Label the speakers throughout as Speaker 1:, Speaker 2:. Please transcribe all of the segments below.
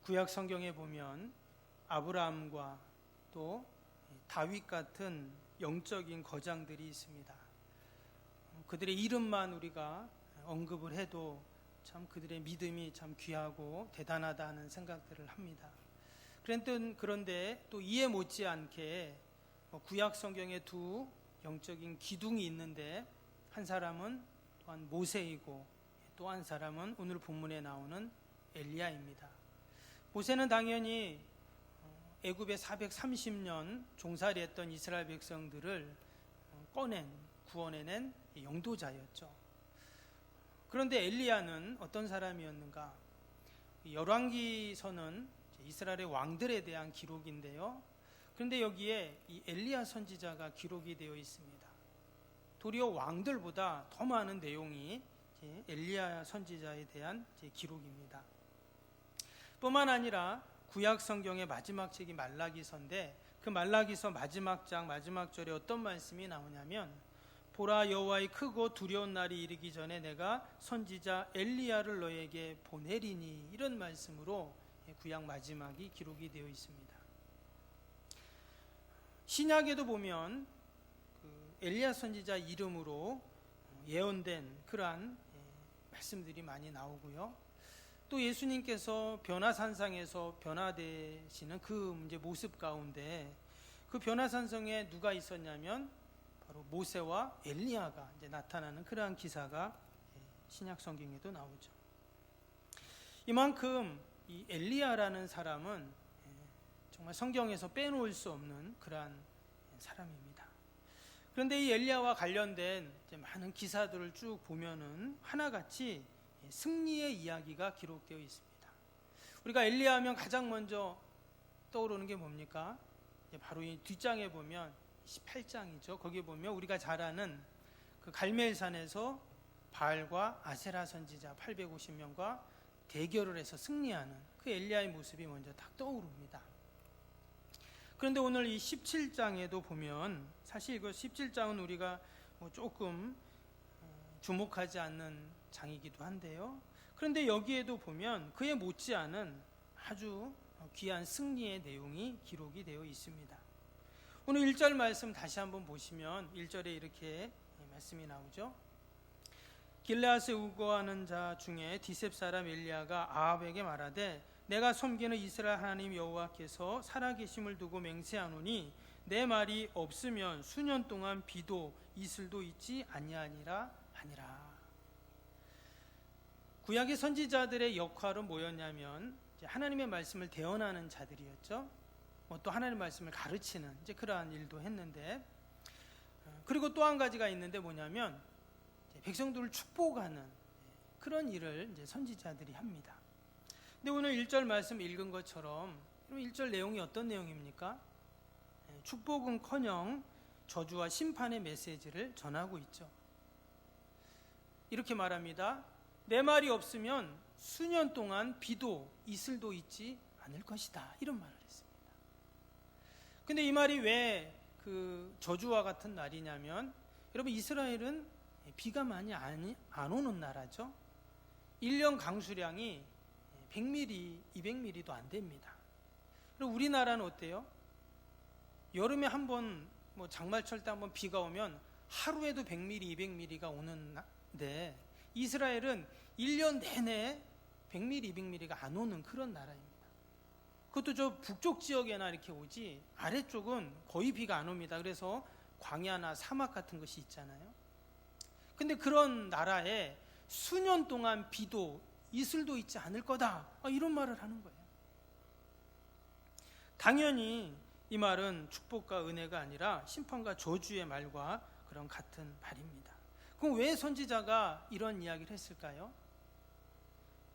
Speaker 1: 구약 성경에 보면 아브라함과 또 다윗 같은 영적인 거장들이 있습니다. 그들의 이름만 우리가 언급을 해도 참 그들의 믿음이 참 귀하고 대단하다는 생각들을 합니다. 그런데 또 이에 못지않게 구약 성경에 두 영적인 기둥이 있는데, 한 사람은 또한 모세이고 또 한 사람은 오늘 본문에 나오는 엘리야입니다. 모세는 당연히 애굽에 430년 종살이했던 이스라엘 백성들을 구원해낸 영도자였죠. 그런데 엘리야는 어떤 사람이었는가? 열왕기서는 이스라엘의 왕들에 대한 기록인데요. 그런데 여기에 이 엘리야 선지자가 기록이 되어 있습니다. 도리어 왕들보다 더 많은 내용이 엘리야 선지자에 대한 기록입니다. 뿐만 아니라 구약 성경의 마지막 책이 말라기서인데, 그 말라기서 마지막 장 마지막 절에 어떤 말씀이 나오냐면, 보라, 여호와의 크고 두려운 날이 이르기 전에 내가 선지자 엘리야를 너에게 보내리니, 이런 말씀으로 구약 마지막이 기록이 되어 있습니다. 신약에도 보면 엘리야 선지자 이름으로 예언된 그러한 말씀들이 많이 나오고요. 또 예수님께서 변화산상에서 변화되시는 그 이제 모습 가운데, 그 변화산성에 누가 있었냐면 바로 모세와 엘리야가 이제 나타나는 그러한 기사가 신약 성경에도 나오죠. 이만큼 이 엘리야라는 사람은 정말 성경에서 빼놓을 수 없는 그러한 사람입니다. 그런데 이 엘리야와 관련된 많은 기사들을 쭉 보면은 하나같이 승리의 이야기가 기록되어 있습니다. 우리가 엘리야 하면 가장 먼저 떠오르는 게 뭡니까? 바로 이 뒷장에 보면 18장이죠. 거기에 보면 우리가 잘 아는 그 갈멜산에서 바알과 아세라 선지자 850명과 대결을 해서 승리하는 그 엘리야의 모습이 먼저 딱 떠오릅니다. 그런데 오늘 이 17장에도 보면, 사실 그 17장은 우리가 조금 주목하지 않는 장이기도 한데요. 그런데 여기에도 보면 그에 못지않은 아주 귀한 승리의 내용이 기록이 되어 있습니다. 오늘 1절 말씀 다시 한번 보시면 1절에 이렇게 말씀이 나오죠. 길르앗에 우거하는 자 중에 디셉 사람 엘리야가 아합에게 말하되, 내가 섬기는 이스라엘 하나님 여호와께서 살아계심을 두고 맹세하노니 내 말이 없으면 수년 동안 비도 이슬도 있지 아니하니라 하니라. 구약의 선지자들의 역할은 뭐였냐면 하나님의 말씀을 대언하는 자들이었죠. 또 하나님의 말씀을 가르치는 그러한 일도 했는데, 그리고 또 한 가지가 있는데 뭐냐면 백성들을 축복하는 그런 일을 선지자들이 합니다. 근데 오늘 1절 말씀 읽은 것처럼 1절 내용이 어떤 내용입니까? 축복은커녕 저주와 심판의 메시지를 전하고 있죠. 이렇게 말합니다. 내 말이 없으면 수년 동안 비도 이슬도 있지 않을 것이다, 이런 말을 했습니다. 근데 이 말이 왜 그 저주와 같은 날이냐면, 여러분 이스라엘은 비가 많이 안 오는 나라죠. 1년 강수량이 100mm, 200mm도 안 됩니다. 그리고 우리나라는 어때요? 여름에 한번 장마철 때 한번 비가 오면 하루에도 100mm, 200mm가 오는데, 이스라엘은 1년 내내 100mm, 200mm가 안 오는 그런 나라입니다. 그것도 저 북쪽 지역에나 이렇게 오지 아래쪽은 거의 비가 안 옵니다. 그래서 광야나 사막 같은 것이 있잖아요. 근데 그런 나라에 수년 동안 비도 이슬도 있지 않을 거다, 이런 말을 하는 거예요. 당연히 이 말은 축복과 은혜가 아니라 심판과 저주의 말과 그런 같은 말입니다. 그럼 왜 선지자가 이런 이야기를 했을까요?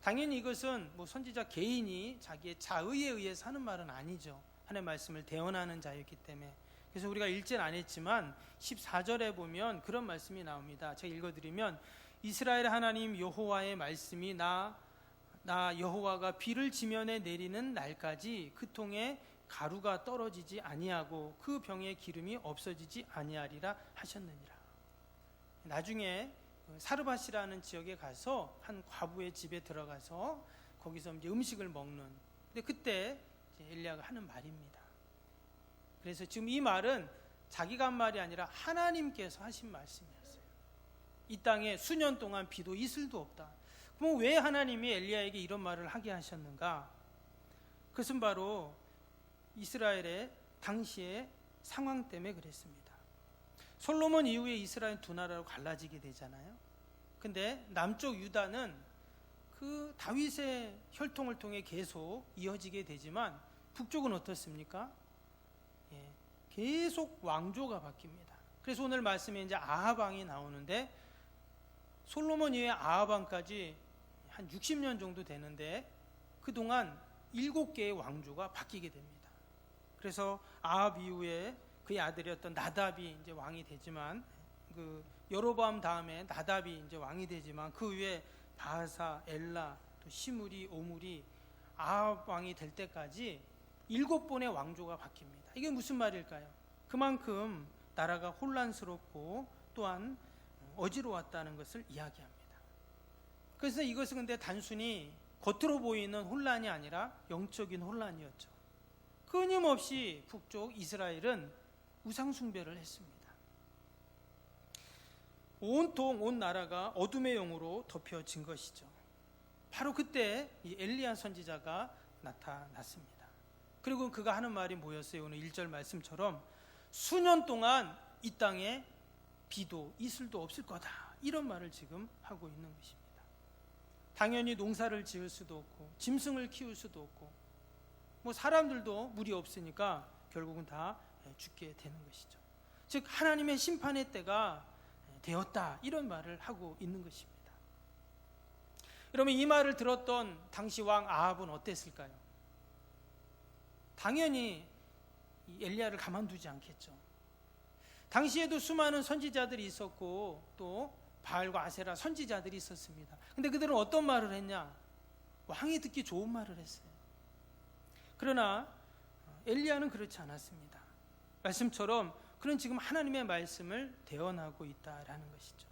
Speaker 1: 당연히 이것은 선지자 개인이 자기의 자의에 의해서 하는 말은 아니죠. 하나님의 말씀을 대언하는 자였기 때문에. 그래서 우리가 읽지는 안 했지만 14절에 보면 그런 말씀이 나옵니다. 제가 읽어드리면, 이스라엘 하나님 여호와의 말씀이 나 여호와가 비를 지면에 내리는 날까지 그 통에 가루가 떨어지지 아니하고 그 병에 기름이 없어지지 아니하리라 하셨느니라. 나중에 사르밧이라는 지역에 가서 한 과부의 집에 들어가서 거기서 이제 음식을 먹는 근데 그때 이제 엘리야가 하는 말입니다. 그래서 지금 이 말은 자기가 한 말이 아니라 하나님께서 하신 말씀이었어요. 이 땅에 수년 동안 비도 이슬도 없다. 그럼 왜 하나님이 엘리야에게 이런 말을 하게 하셨는가? 그것은 바로 이스라엘의 당시의 상황 때문에 그랬습니다. 솔로몬 이후에 이스라엘 두 나라로 갈라지게 되잖아요. 근데 남쪽 유다는 그 다윗의 혈통을 통해 계속 이어지게 되지만 북쪽은 어떻습니까? 계속 왕조가 바뀝니다. 그래서 오늘 말씀에 이제 아합 왕이 나오는데 솔로몬 이후에 아합 왕까지 한 60년 정도 되는데 그동안 7개의 왕조가 바뀌게 됩니다. 그래서 아합 이후에 그의 아들이었던 나답이 이제 왕이 되지만 그 여로보암 다음에 나답이 이제 왕이 되지만 그 위에 바하사, 엘라, 또 시므리, 오므리 아합 왕이 될 때까지 7번의 왕조가 바뀝니다. 이게 무슨 말일까요? 그만큼 나라가 혼란스럽고 또한 어지러웠다는 것을 이야기합니다. 그래서 이것은 근데 단순히 겉으로 보이는 혼란이 아니라 영적인 혼란이었죠. 끊임없이 북쪽 이스라엘은 우상숭배를 했습니다. 온통 온 나라가 어둠의 영으로 덮여진 것이죠. 바로 그때 이 엘리야 선지자가 나타났습니다. 그리고 그가 하는 말이 뭐였어요? 오늘 1절 말씀처럼 수년 동안 이 땅에 비도 이슬도 없을 거다, 이런 말을 지금 하고 있는 것입니다. 당연히 농사를 지을 수도 없고 짐승을 키울 수도 없고 뭐 사람들도 물이 없으니까 결국은 다 죽게 되는 것이죠. 즉 하나님의 심판의 때가 되었다, 이런 말을 하고 있는 것입니다. 여러분, 이 말을 들었던 당시 왕 아합은 어땠을까요? 당연히 이 엘리야를 가만두지 않겠죠. 당시에도 수많은 선지자들이 있었고 또 바알과 아세라 선지자들이 있었습니다. 근데 그들은 어떤 말을 했냐? 왕이 듣기 좋은 말을 했어요. 그러나 엘리야는 그렇지 않았습니다. 말씀처럼 그는 지금 하나님의 말씀을 대언하고 있다라는 것이죠.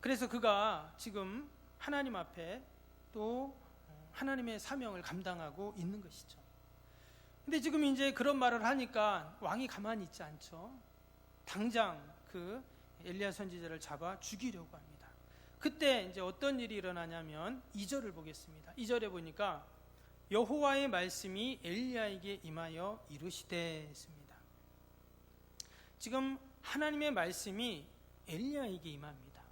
Speaker 1: 그래서 그가 지금 하나님 앞에 또 하나님의 사명을 감당하고 있는 것이죠. 근데 지금 이제 그런 말을 하니까 왕이 가만히 있지 않죠. 당장 그 엘리야 선지자를 잡아 죽이려고 합니다. 그때 이제 어떤 일이 일어나냐면 2절을 보겠습니다. 2절에 보니까 여호와의 말씀이 엘리야에게 임하여 이르시되 했습니다. 지금 하나님의 말씀이 엘리야에게 임합니다.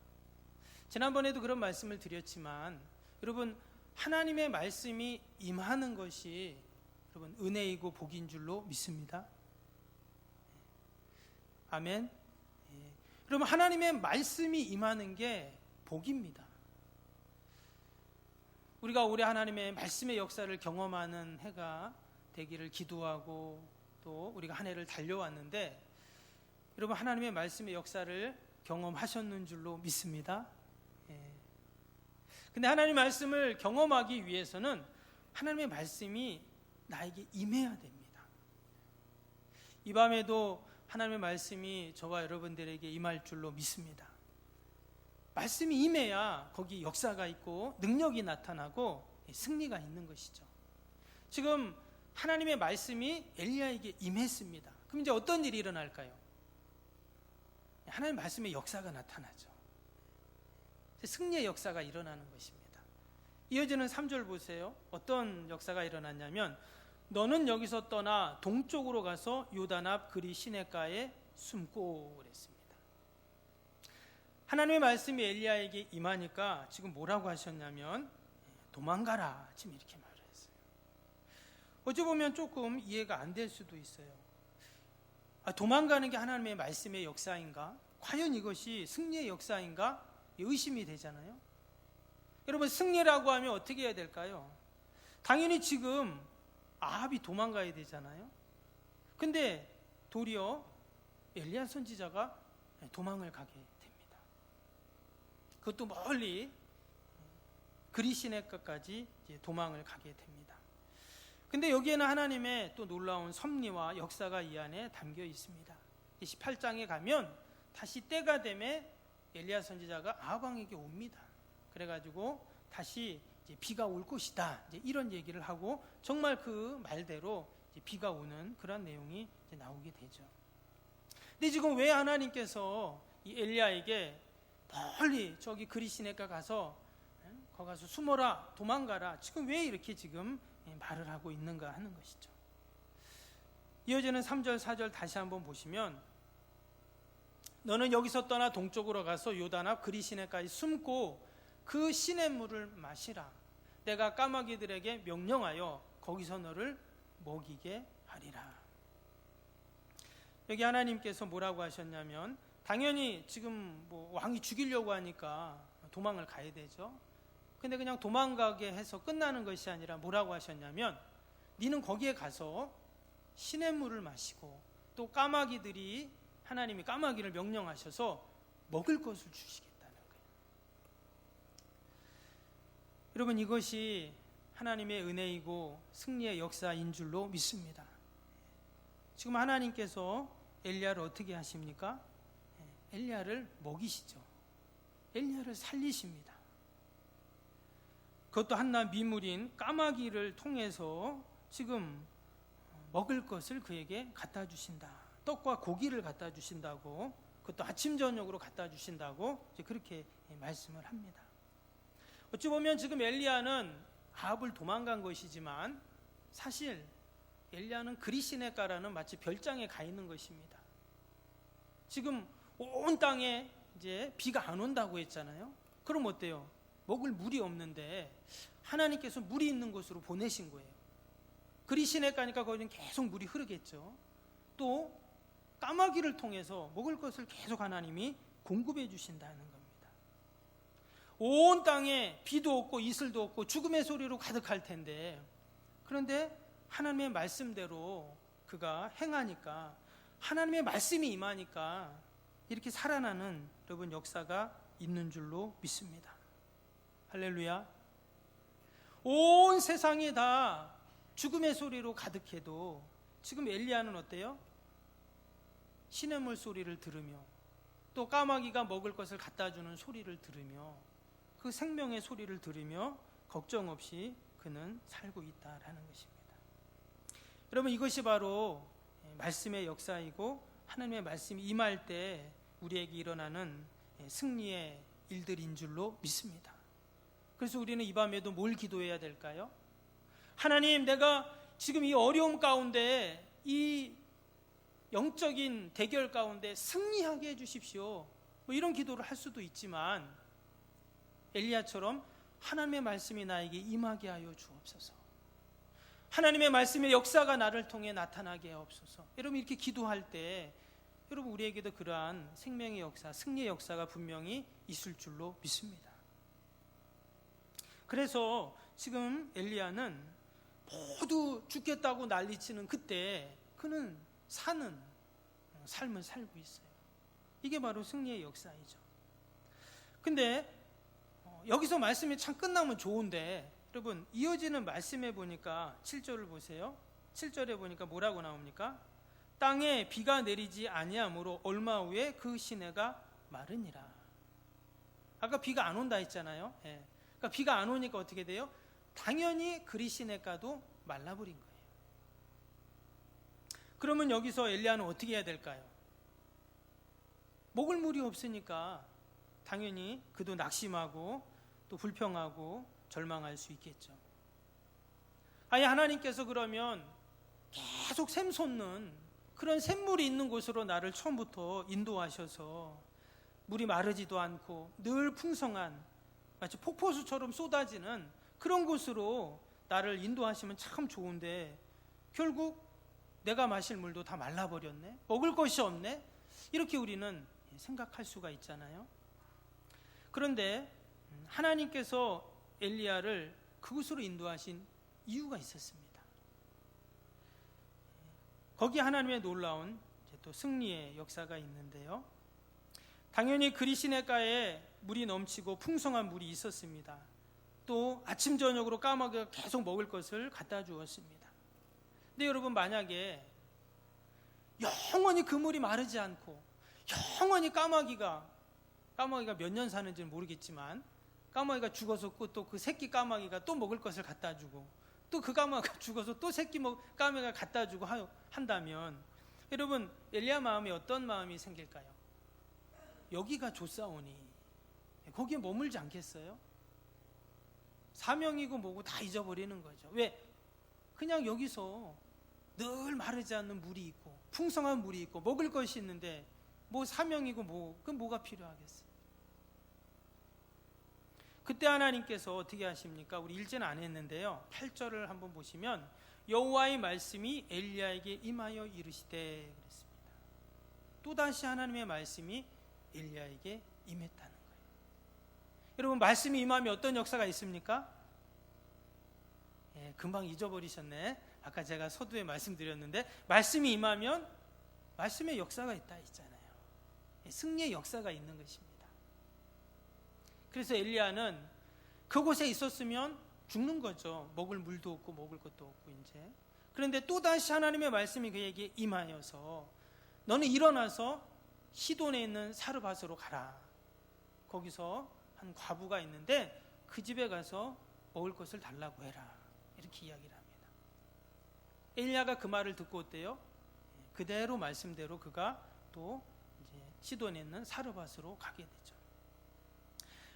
Speaker 1: 지난번에도 그런 말씀을 드렸지만 여러분, 하나님의 말씀이 임하는 것이 여러분 은혜이고 복인 줄로 믿습니다. 아멘. 여러분, 하나님의 말씀이 임하는 게 복입니다. 우리가 올해 하나님의 말씀의 역사를 경험하는 해가 되기를 기도하고 또 우리가 한 해를 달려왔는데 여러분, 하나님의 말씀의 역사를 경험하셨는 줄로 믿습니다. 근데 하나님의 말씀을 경험하기 위해서는 하나님의 말씀이 나에게 임해야 됩니다. 이 밤에도 하나님의 말씀이 저와 여러분들에게 임할 줄로 믿습니다. 말씀이 임해야 거기 역사가 있고 능력이 나타나고 승리가 있는 것이죠. 지금 하나님의 말씀이 엘리야에게 임했습니다. 그럼 이제 어떤 일이 일어날까요? 하나님의 말씀의 역사가 나타나죠. 승리의 역사가 일어나는 것입니다. 이어지는 3절 보세요. 어떤 역사가 일어났냐면 너는 여기서 떠나 동쪽으로 가서 요단 앞 그리 시냇가에 숨고 그랬습니다. 하나님의 말씀이 엘리야에게 임하니까 지금 뭐라고 하셨냐면 도망가라, 지금 이렇게 말을 했어요. 어찌 보면 조금 이해가 안 될 수도 있어요. 도망가는 게 하나님의 말씀의 역사인가? 과연 이것이 승리의 역사인가? 의심이 되잖아요. 여러분, 승리라고 하면 어떻게 해야 될까요? 당연히 지금 아합이 도망가야 되잖아요. 근데 도리어 엘리야 선지자가 도망을 가게 됩니다. 그것도 멀리 그리시네가까지 도망을 가게 됩니다. 근데 여기에는 하나님의 또 놀라운 섭리와 역사가 이 안에 담겨 있습니다. 18장에 가면 다시 때가 되매 엘리야 선지자가 아합 왕에게 옵니다. 그래가지고 다시 이제 비가 올 것이다. 이제 이런 얘기를 하고 정말 그 말대로 이제 비가 오는 그런 내용이 이제 나오게 되죠. 근데 지금 왜 하나님께서 이 엘리야에게 멀리 저기 그리시네가 가서 거기 가서 숨어라, 도망가라, 지금 왜 이렇게 지금 말을 하고 있는가 하는 것이죠. 이어지는 3절 4절 다시 한번 보시면, 너는 여기서 떠나 동쪽으로 가서 요단 앞 그리시네까지 숨고 그 시냇물을 마시라. 내가 까마귀들에게 명령하여 거기서 너를 먹이게 하리라. 여기 하나님께서 뭐라고 하셨냐면, 당연히 지금 뭐 왕이 죽이려고 하니까 도망을 가야 되죠. 근데 그냥 도망가게 해서 끝나는 것이 아니라 뭐라고 하셨냐면, 너는 거기에 가서 시냇물을 마시고 또 까마귀들이, 하나님이 까마귀를 명령하셔서 먹을 것을 주시겠다는 거예요. 여러분, 이것이 하나님의 은혜이고 승리의 역사인 줄로 믿습니다. 지금 하나님께서 엘리야를 어떻게 하십니까? 엘리야를 먹이시죠. 엘리야를 살리십니다. 그것도 한낱 미물인 까마귀를 통해서 지금 먹을 것을 그에게 갖다 주신다. 떡과 고기를 갖다 주신다고, 그것도 아침 저녁으로 갖다 주신다고 이제 그렇게 말씀을 합니다. 어찌 보면 지금 엘리야는 아합을 도망간 것이지만 사실 엘리야는 그리시네가라는 마치 별장에 가 있는 것입니다. 지금 온 땅에 이제 비가 안 온다고 했잖아요. 그럼 어때요? 먹을 물이 없는데 하나님께서 물이 있는 곳으로 보내신 거예요. 그리시네가니까 거기는 계속 물이 흐르겠죠. 또 까마귀를 통해서 먹을 것을 계속 하나님이 공급해 주신다는 겁니다. 온 땅에 비도 없고 이슬도 없고 죽음의 소리로 가득할 텐데, 그런데 하나님의 말씀대로 그가 행하니까, 하나님의 말씀이 임하니까 이렇게 살아나는 여러분 역사가 있는 줄로 믿습니다. 할렐루야. 온 세상이 다 죽음의 소리로 가득해도 지금 엘리야는 어때요? 시냇물 소리를 들으며 또 까마귀가 먹을 것을 갖다 주는 소리를 들으며 그 생명의 소리를 들으며 걱정 없이 그는 살고 있다라는 것입니다. 여러분, 이것이 바로 말씀의 역사이고 하나님의 말씀이 임할 때 우리에게 일어나는 승리의 일들인 줄로 믿습니다. 그래서 우리는 이 밤에도 뭘 기도해야 될까요? 하나님, 내가 지금 이 어려움 가운데, 이 영적인 대결 가운데 승리하게 해주십시오. 뭐 이런 기도를 할 수도 있지만, 엘리야처럼 하나님의 말씀이 나에게 임하게 하여 주옵소서. 하나님의 말씀의 역사가 나를 통해 나타나게 하옵소서. 여러분, 이렇게 기도할 때 여러분 우리에게도 그러한 생명의 역사, 승리의 역사가 분명히 있을 줄로 믿습니다. 그래서 지금 엘리야는 모두 죽겠다고 난리치는 그때 그는 사는 삶을 살고 있어요. 이게 바로 승리의 역사이죠. 근데 여기서 말씀이 참 끝나면 좋은데, 여러분 이어지는 말씀에 보니까 7절을 보세요. 7절에 보니까 뭐라고 나옵니까? 땅에 비가 내리지 아니하므로 얼마 후에 그 시내가 마르니라. 아까 비가 안 온다 했잖아요. 예. 그러니까 비가 안 오니까 어떻게 돼요? 당연히 그리시네가도 말라버린 거예요. 그러면 여기서 엘리야는 어떻게 해야 될까요? 먹을 물이 없으니까 당연히 그도 낙심하고 또 불평하고 절망할 수 있겠죠. 아니, 하나님께서 그러면 계속 샘 솟는 그런 샘물이 있는 곳으로 나를 처음부터 인도하셔서 물이 마르지도 않고 늘 풍성한 마치 폭포수처럼 쏟아지는 그런 곳으로 나를 인도하시면 참 좋은데, 결국 내가 마실 물도 다 말라버렸네, 먹을 것이 없네, 이렇게 우리는 생각할 수가 있잖아요. 그런데 하나님께서 엘리야를 그곳으로 인도하신 이유가 있었습니다. 거기 하나님의 놀라운 또 승리의 역사가 있는데요. 당연히 그리시네가에 물이 넘치고 풍성한 물이 있었습니다. 또 아침 저녁으로 까마귀가 계속 먹을 것을 갖다 주었습니다. 근데 여러분, 만약에 영원히 그 물이 마르지 않고 영원히 까마귀가 몇 년 사는지는 모르겠지만 까마귀가 죽어서 또 그 새끼 까마귀가 또 먹을 것을 갖다 주고, 또 그 까마귀가 죽어서 또 새끼 까마귀가 갖다 주고 한다면, 여러분 엘리야 마음에 어떤 마음이 생길까요? 여기가 좋사오니 거기에 머물지 않겠어요? 사명이고 뭐고 다 잊어버리는 거죠. 왜? 그냥 여기서 늘 마르지 않는 물이 있고 풍성한 물이 있고 먹을 것이 있는데 뭐 사명이고 그럼 뭐가 필요하겠어요? 그때 하나님께서 어떻게 하십니까? 우리 일제는 안 했는데요, 8절을 한번 보시면 여호와의 말씀이 엘리야에게 임하여 이르시되 그랬습니다. 또다시 하나님의 말씀이 엘리야에게 임했다는 거예요. 여러분, 말씀이 임하면 어떤 역사가 있습니까? 금방 잊어버리셨네. 아까 제가 서두에 말씀드렸는데, 말씀이 임하면 말씀의 역사가 있다 했잖아요. 승리의 역사가 있는 것입니다. 그래서 엘리야는 그곳에 있었으면 죽는 거죠. 먹을 물도 없고 먹을 것도 없고 이제. 그런데 또다시 하나님의 말씀이 그에게 임하여서 너는 일어나서 시돈에 있는 사르밧으로 가라. 거기서 한 과부가 있는데 그 집에 가서 먹을 것을 달라고 해라. 이렇게 이야기를 합니다. 엘리야가 그 말을 듣고 어때요? 그대로 말씀대로 그가 또 이제 시돈에 있는 사르밧으로 가게 되죠.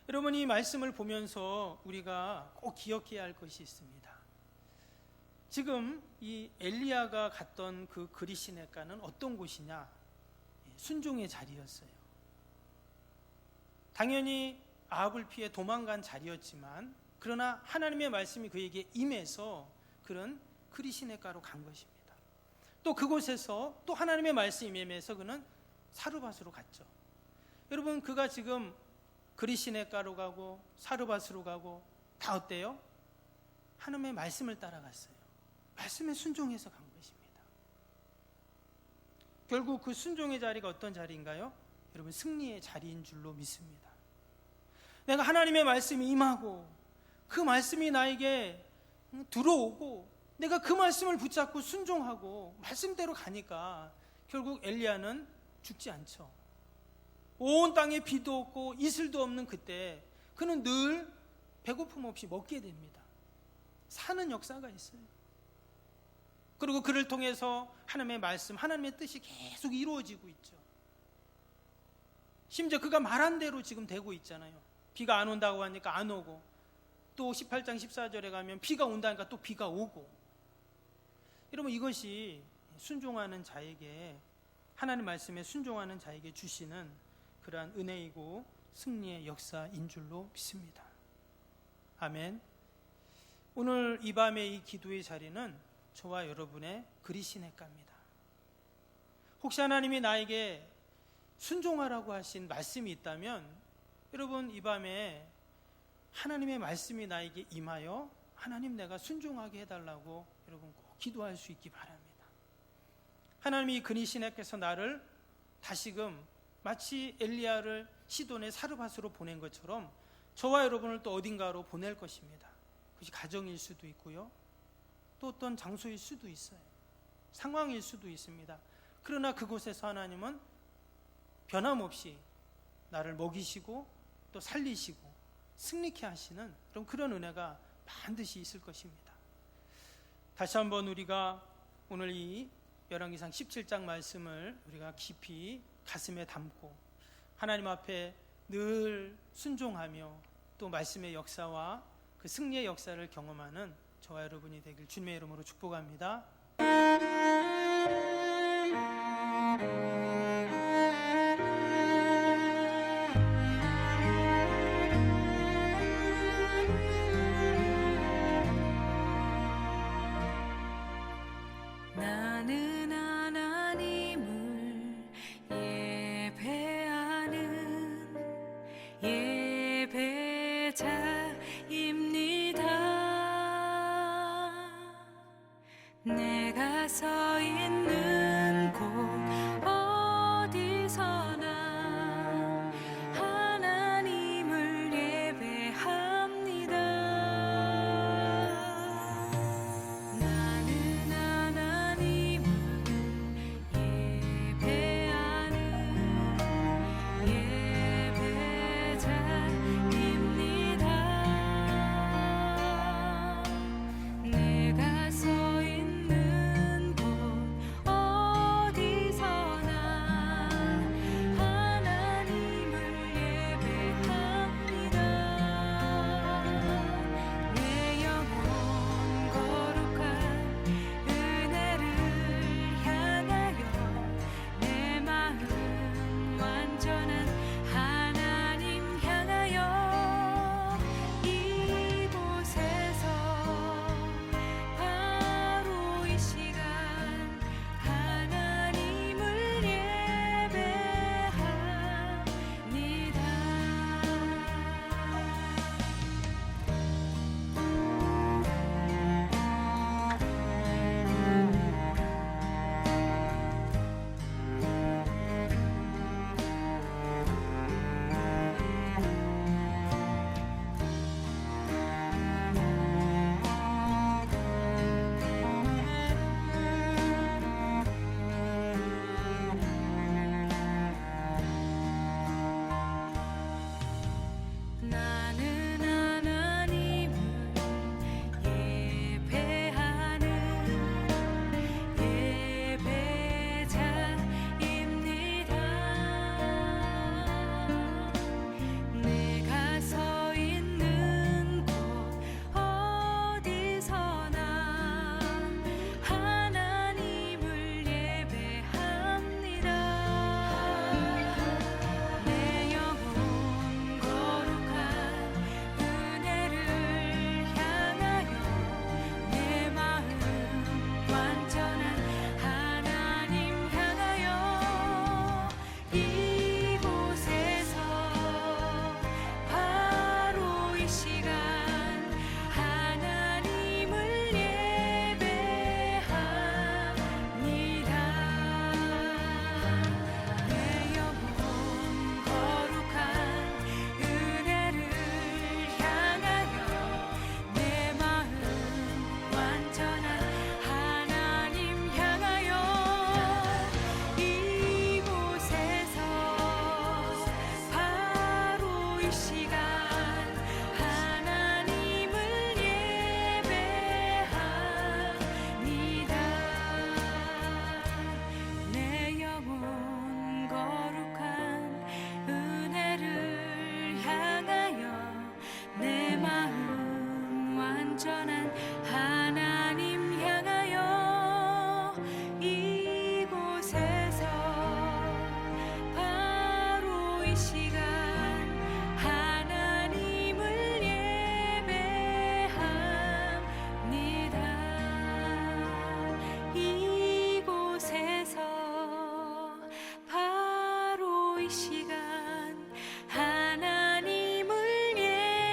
Speaker 1: 여러분, 이 말씀을 보면서 우리가 꼭 기억해야 할 것이 있습니다. 지금 이 엘리야가 갔던 그 그리시네가는 어떤 곳이냐? 순종의 자리였어요. 당연히 아합을 피해 도망간 자리였지만, 그러나 하나님의 말씀이 그에게 임해서 그런 그리시네가로 간 것입니다. 또 그곳에서 또 하나님의 말씀이 임해서 그는 사르밧으로 갔죠. 여러분, 그가 지금 그리시네가로 가고 사르밧으로 가고 다 어때요? 하나님의 말씀을 따라갔어요. 말씀에 순종해서 간 것입니다. 결국 그 순종의 자리가 어떤 자리인가요? 여러분, 승리의 자리인 줄로 믿습니다. 내가 하나님의 말씀이 임하고 그 말씀이 나에게 들어오고 내가 그 말씀을 붙잡고 순종하고 말씀대로 가니까 결국 엘리야는 죽지 않죠. 온 땅에 비도 없고 이슬도 없는 그때 그는 늘 배고픔 없이 먹게 됩니다. 사는 역사가 있어요. 그리고 그를 통해서 하나님의 말씀, 하나님의 뜻이 계속 이루어지고 있죠. 심지어 그가 말한 대로 지금 되고 있잖아요. 비가 안 온다고 하니까 안 오고, 또 18장 14절에 가면 비가 온다니까 또 비가 오고. 여러분, 이것이 순종하는 자에게, 하나님 말씀에 순종하는 자에게 주시는 그러한 은혜이고 승리의 역사인 줄로 믿습니다. 아멘. 오늘 이 밤의 이 기도의 자리는 저와 여러분의 그리시네가입니다. 혹시 하나님이 나에게 순종하라고 하신 말씀이 있다면, 여러분, 이 밤에 하나님의 말씀이 나에게 임하여 하나님, 내가 순종하게 해달라고 여러분 꼭 기도할 수 있기 바랍니다. 하나님이 그리시네께서 나를 다시금 마치 엘리야를 시돈의 사르밧으로 보낸 것처럼 저와 여러분을 또 어딘가로 보낼 것입니다. 그것이 가정일 수도 있고요, 또 어떤 장소일 수도 있어요. 상황일 수도 있습니다. 그러나 그곳에서 하나님은 변함없이 나를 먹이시고 또 살리시고 승리케 하시는 그런 은혜가 반드시 있을 것입니다. 다시 한번 우리가 오늘 이 열왕기상 17장 말씀을 우리가 깊이 가슴에 담고 하나님 앞에 늘 순종하며 또 말씀의 역사와 그 승리의 역사를 경험하는 저와 여러분이 되길 주님의 이름으로 축복합니다.
Speaker 2: 나는 하나님을 예배하는 예배자입니다. 내가 서 있는 곳 어디서나 하나님을 예배합니다. 나는 하나님을 예배하는 예배자입니다. 이 시간 하나님을 예배합니다. 이곳에서 바로 이 시간